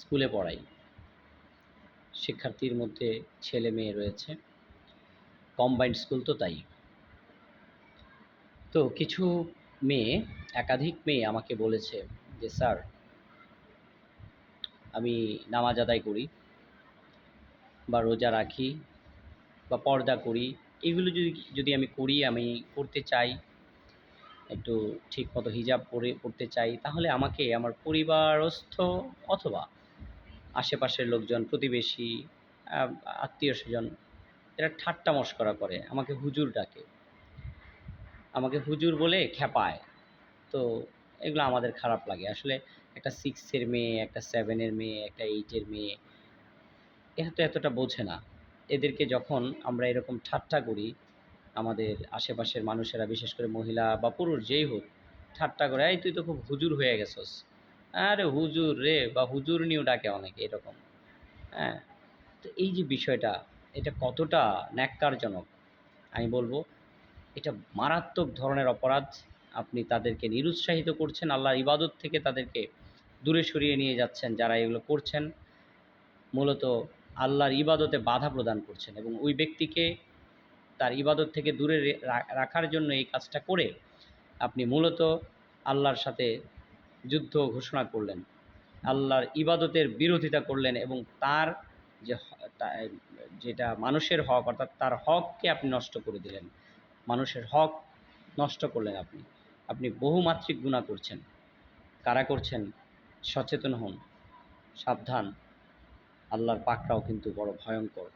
স্কুলে পড়াই। শিক্ষার্থীর মধ্যে ছেলে মেয়ে রয়েছে, কম্বাইন্ড স্কুল তো তাই। তো কিছু মেয়ে, একাধিক মেয়ে আমাকে বলেছে যে স্যার, আমি নামাজ আদায় করি বা রোজা রাখি বা পর্দা করি, এগুলো যদি যদি আমি করি, আমি করতে চাই, একটু ঠিকমতো হিজাব পড়তে চাই, তাহলে আমাকে আমার পরিবারস্থ অথবা আশেপাশের লোকজন, প্রতিবেশী, আত্মীয় স্বজন, এরা ঠাট্টা মশকরা করে, আমাকে হুজুর ডাকে, আমাকে হুজুর বলে খেপায়। তো এগুলো আমাদের খারাপ লাগে আসলে। একটা 6-এর মেয়ে, একটা 7-এর মেয়ে, একটা 8-এর মেয়ে, এরা তো এতটা বোঝে না। এদেরকে যখন আমরা এরকম ঠাট্টা করি, আমাদের আশেপাশের মানুষেরা, বিশেষ করে মহিলা বা পুরুষ যেই হোক, ঠাট্টা করে, এই তুই তো খুব হুজুর হয়ে গেছস, আরে হুজুর রে, বা হুজুরনিও ডাকে অনেকে এরকম। হ্যাঁ, তো এই যে বিষয়টা, এটা কতটা ন্যাক্কারজনক আমি বলবো, এটা মারাত্মক ধরনের অপরাধ। আপনি তাদেরকে নিরুৎসাহিত করছেন, আল্লাহর ইবাদত থেকে তাদেরকে দূরে সরিয়ে নিয়ে যাচ্ছেন। যারা এগুলো করছেন মূলত আল্লাহর ইবাদতে বাধা প্রদান করছেন, এবং ওই ব্যক্তিকে তার ইবাদত থেকে দূরে রাখার জন্য এই কাজটা করে আপনি মূলত আল্লাহর সাথে যুদ্ধ ঘোষণা করলেন, আল্লাহর ইবাদতের বিরোধিতা করলেন, এবং তার যে যেটা মানুষের হক, অর্থাৎ তার হককে আপনি নষ্ট করে দিলেন। মানুষের হক নষ্ট করলেন আপনি। আপনি বহুমাত্রিক গুনাহ করছেন। কারা করছেন? সচেতন হন, সাবধান। আল্লাহর পাকড়াও কিন্তু বড় ভয়ঙ্কর।